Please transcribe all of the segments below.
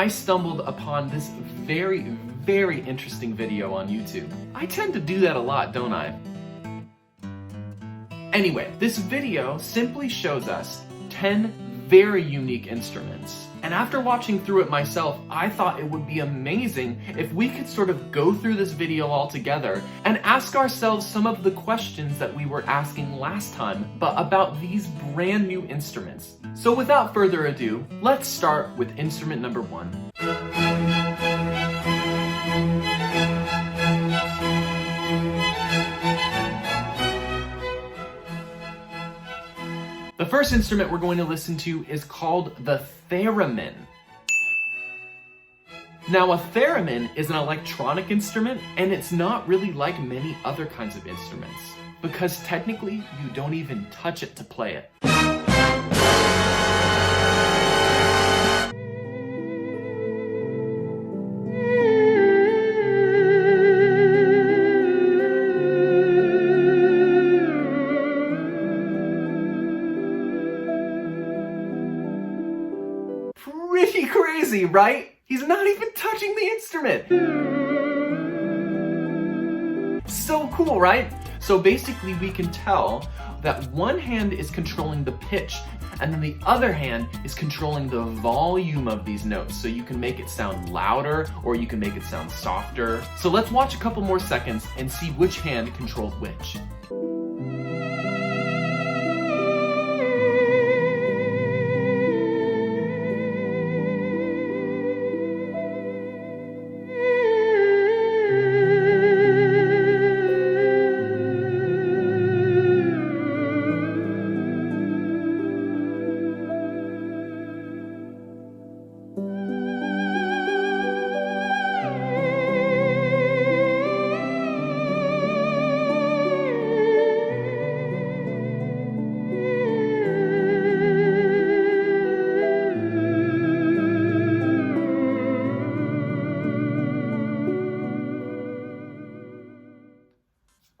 I stumbled upon this very, very interesting video on YouTube. I tend to do that a lot, don't I? Anyway, this video simply shows us 10 very unique instruments. And after watching through it myself, I thought it would be amazing if we could sort of go through this video all together and ask ourselves some of the questions that we were asking last time, but about these brand new instruments. So without further ado, let's start with instrument number 1. The first instrument we're going to listen to is called the Theremin. Now, a theremin is an electronic instrument, and it's not really like many other kinds of instruments, because technically you don't even touch it to play it. Pretty crazy, right? He's not even touching the instrument. So cool, right? So basically we can tell that one hand is controlling the pitch, and then the other hand is controlling the volume of these notes. So you can make it sound louder or you can make it sound softer. So let's watch a couple more seconds and see which hand controls which.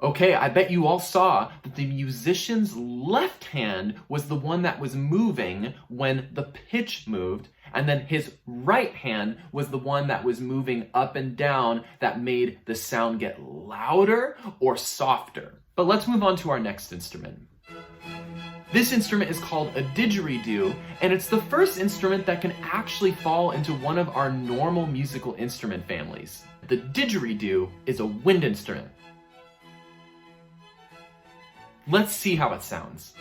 Okay, I bet you all saw that the musician's left hand was the one that was moving when the pitch moved, and then his right hand was the one that was moving up and down that made the sound get louder or softer. But let's move on to our next instrument. This instrument is called a didgeridoo, and it's the first instrument that can actually fall into one of our normal musical instrument families. The didgeridoo is a wind instrument. Let's see how it sounds.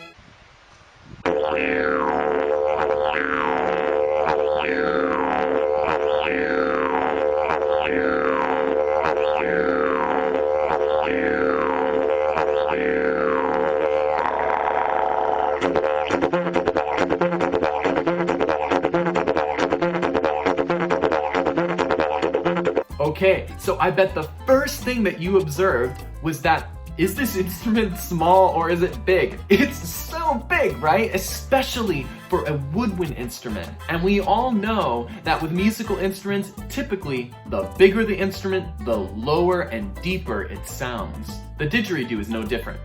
Okay, so I bet the first thing that you observed was that, is this instrument small or is it big? It's so big, right? Especially for a woodwind instrument. And we all know that with musical instruments, typically, the bigger the instrument, the lower and deeper it sounds. The didgeridoo is no different.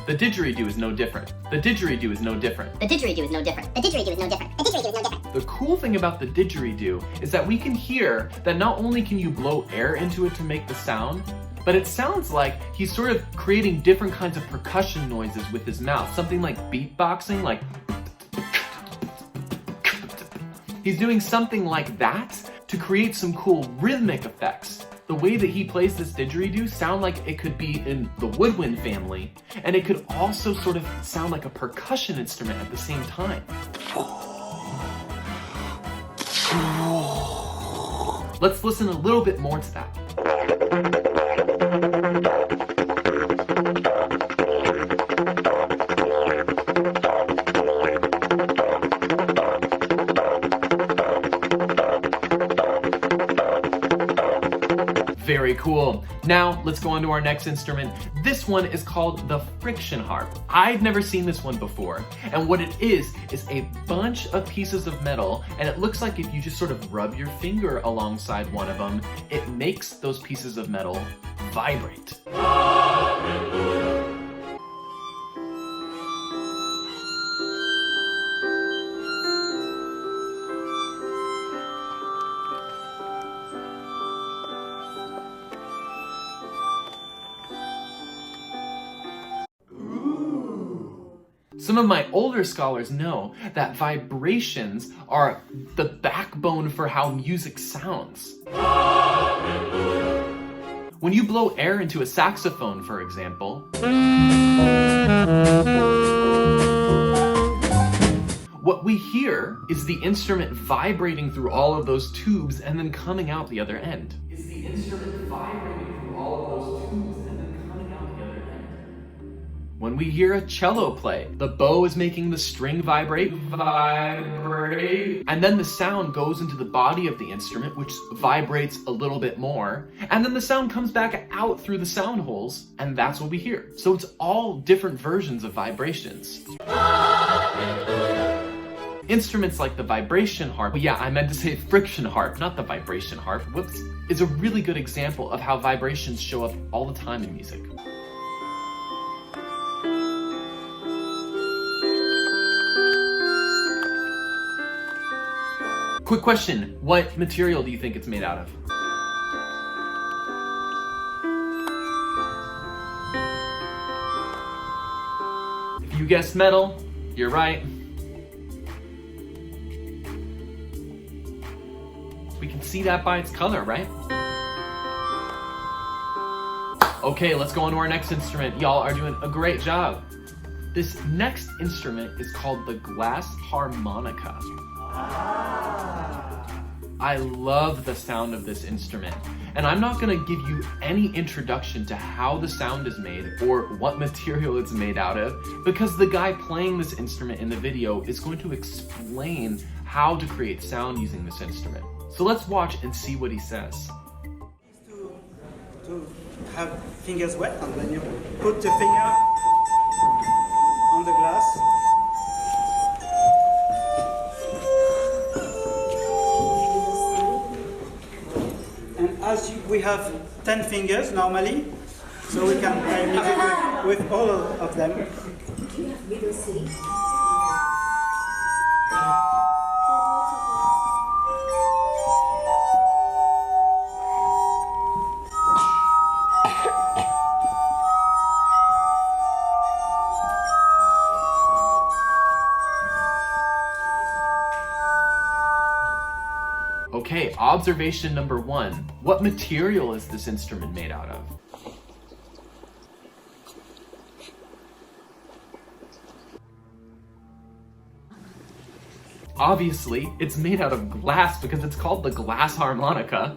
The didgeridoo is no different. The didgeridoo is no different. The didgeridoo is no different. The didgeridoo is no different. The didgeridoo is no different. The cool thing about the didgeridoo is that we can hear that not only can you blow air into it to make the sound, but it sounds like he's sort of creating different kinds of percussion noises with his mouth. Something like beatboxing, like he's doing something like that to create some cool rhythmic effects. The way that he plays this didgeridoo sound like it could be in the woodwind family, and it could also sort of sound like a percussion instrument at the same time. Let's listen a little bit more to that. Very cool. Now let's go on to our next instrument. This one is called the friction harp. I've never seen this one before. And what it is a bunch of pieces of metal, and it looks like if you just sort of rub your finger alongside one of them, it makes those pieces of metal vibrate. Some of my older scholars know that vibrations are the backbone for how music sounds. When you blow air into a saxophone, for example, what we hear is the instrument vibrating through all of those tubes and then coming out the other end. It's the instrument vibrating through all of those tubes and then coming out the other end. When we hear a cello play, the bow is making the string vibrate, and then the sound goes into the body of the instrument, which vibrates a little bit more, and then the sound comes back out through the sound holes, and that's what we hear. So it's all different versions of vibrations. Instruments like the vibration harp, yeah, I meant to say friction harp, not the vibration harp, whoops, is a really good example of how vibrations show up all the time in music. Quick question, what material do you think it's made out of? If you guessed metal, you're right. We can see that by its color, right? Okay, let's go on to our next instrument. Y'all are doing a great job. This next instrument is called the glass harmonica. I love the sound of this instrument, and I'm not gonna give you any introduction to how the sound is made or what material it's made out of, because the guy playing this instrument in the video is going to explain how to create sound using this instrument. So let's watch and see what he says. To have fingers wet, and then you put the finger on the glass. And as we have 10 fingers normally, so we can play music with all of them. Okay, observation number 1. What material is this instrument made out of? Obviously, it's made out of glass because it's called the glass harmonica.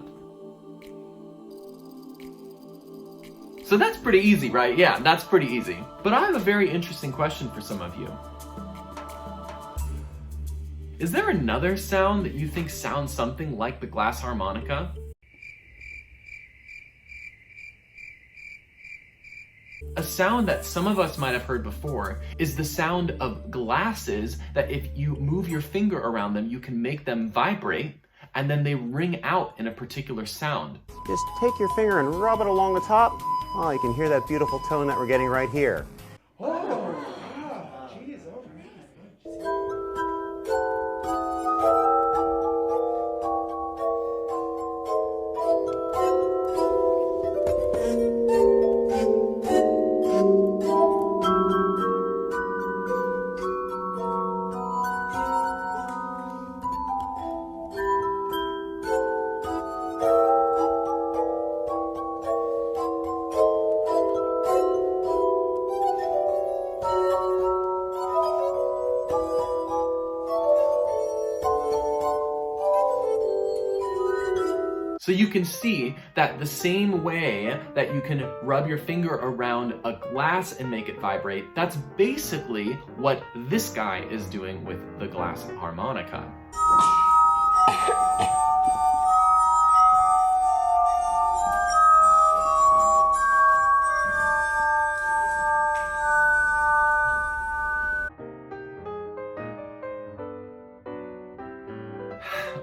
So that's pretty easy, right? Yeah, that's pretty easy. But I have a very interesting question for some of you. Is there another sound that you think sounds something like the glass harmonica? A sound that some of us might have heard before is the sound of glasses that if you move your finger around them, you can make them vibrate, and then they ring out in a particular sound. Just take your finger and rub it along the top. Oh, you can hear that beautiful tone that we're getting right here. So you can see that the same way that you can rub your finger around a glass and make it vibrate, that's basically what this guy is doing with the glass harmonica.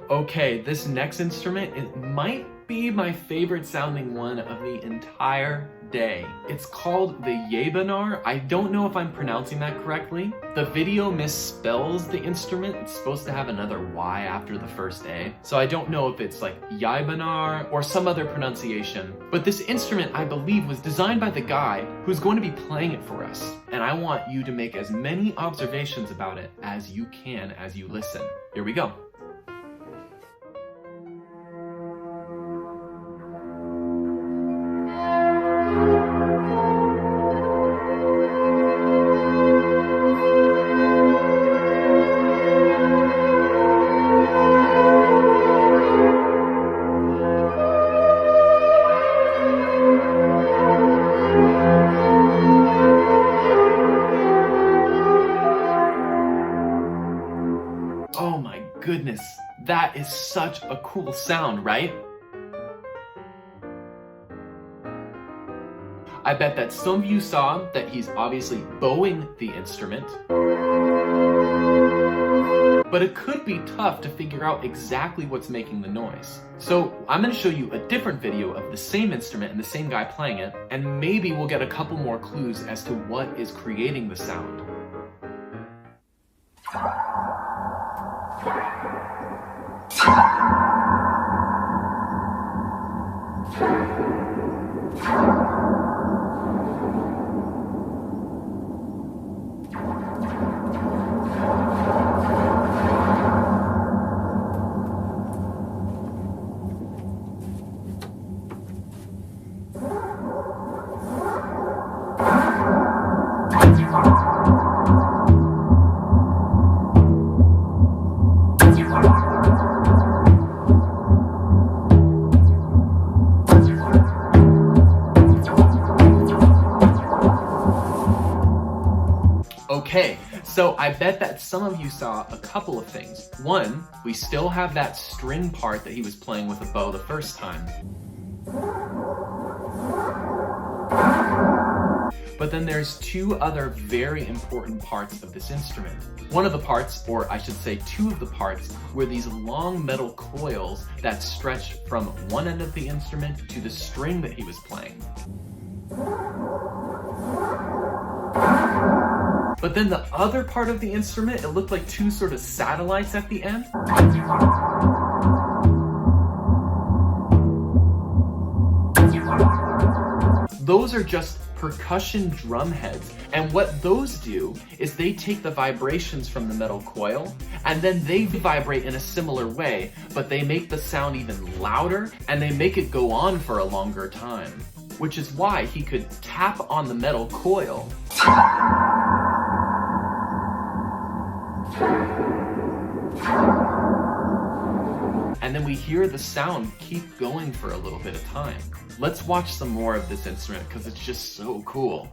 Okay, this next instrument, it might be my favorite sounding one of the entire day. It's called the Yaybahar. I don't know if I'm pronouncing that correctly. The video misspells the instrument. It's supposed to have another Y after the first A. So I don't know if it's like Yaybahar or some other pronunciation. But this instrument, I believe, was designed by the guy who's going to be playing it for us. And I want you to make as many observations about it as you can as you listen. Here we go. Oh my goodness, that is such a cool sound, right? I bet that some of you saw that he's obviously bowing the instrument, but it could be tough to figure out exactly what's making the noise. So I'm going to show you a different video of the same instrument and the same guy playing it, and maybe we'll get a couple more clues as to what is creating the sound. Okay, so I bet that some of you saw a couple of things. One, we still have that string part that he was playing with a bow the first time. But then there's two other very important parts of this instrument. One of the parts, or I should say two of the parts, were these long metal coils that stretched from one end of the instrument to the string that he was playing. But then the other part of the instrument, it looked like two sort of satellites at the end. Those are just percussion drum heads. And what those do is they take the vibrations from the metal coil and then they vibrate in a similar way, but they make the sound even louder and they make it go on for a longer time. Which is why he could tap on the metal coil and then we hear the sound keep going for a little bit of time. Let's watch some more of this instrument because it's just so cool.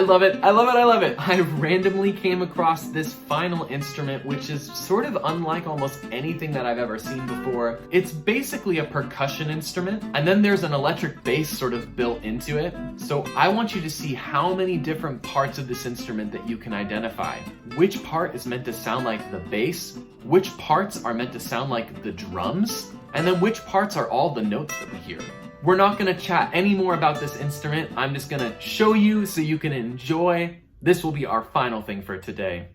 I love it, I love it, I love it. I randomly came across this final instrument, which is sort of unlike almost anything that I've ever seen before. It's basically a percussion instrument, and then there's an electric bass sort of built into it. So I want you to see how many different parts of this instrument that you can identify. Which part is meant to sound like the bass, which parts are meant to sound like the drums, and then which parts are all the notes that we hear. We're not gonna chat any more about this instrument. I'm just gonna show you so you can enjoy This will be our final thing for today.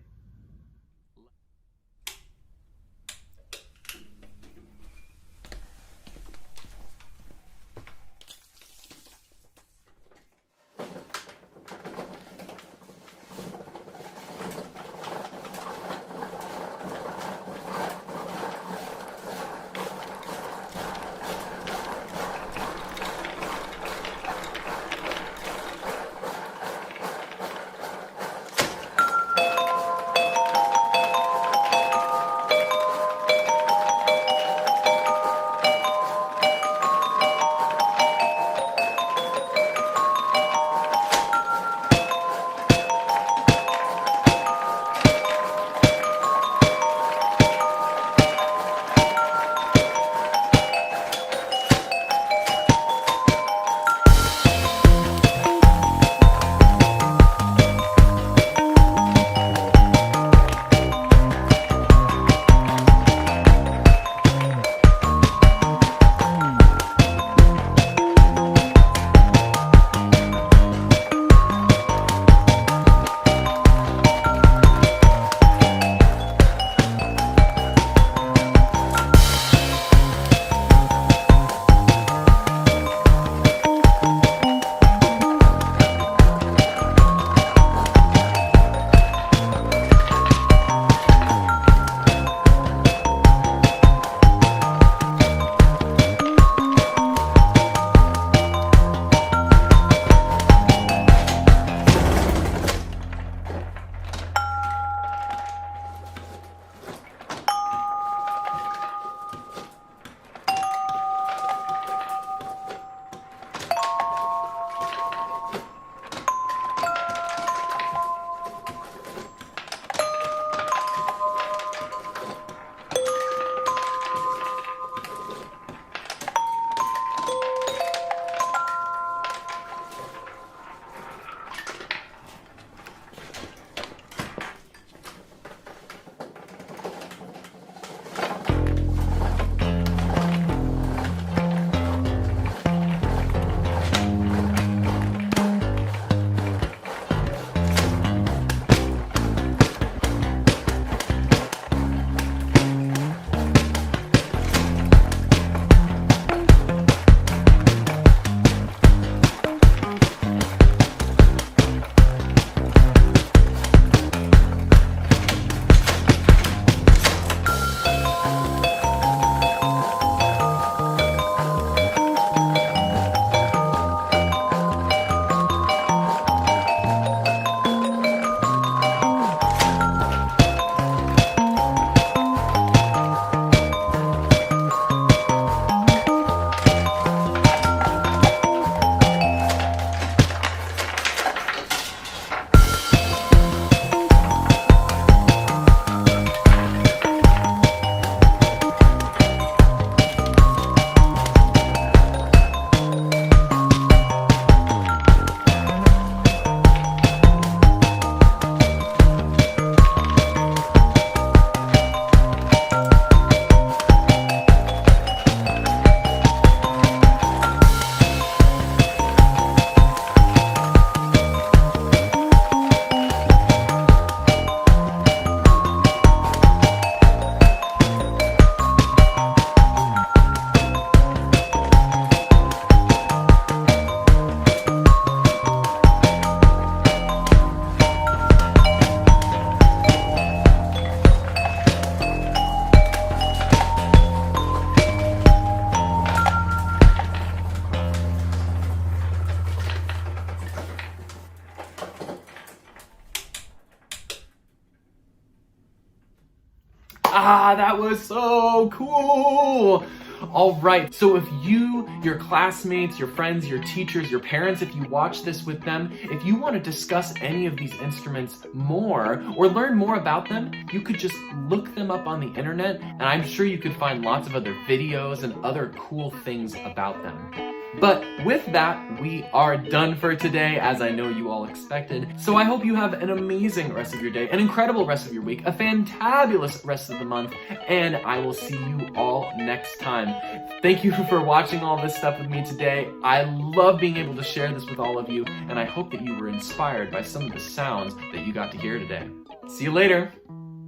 Ah, that was so cool. All right, so if you, your classmates, your friends, your teachers, your parents, if you watch this with them, if you want to discuss any of these instruments more or learn more about them, you could just look them up on the internet, and I'm sure you could find lots of other videos and other cool things about them. But with that, we are done for today, as I know you all expected. So I hope you have an amazing rest of your day, an incredible rest of your week, a fantabulous rest of the month, and I will see you all next time. Thank you for watching all this stuff with me today. I love being able to share this with all of you, and I hope that you were inspired by some of the sounds that you got to hear today. See you later.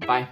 Bye.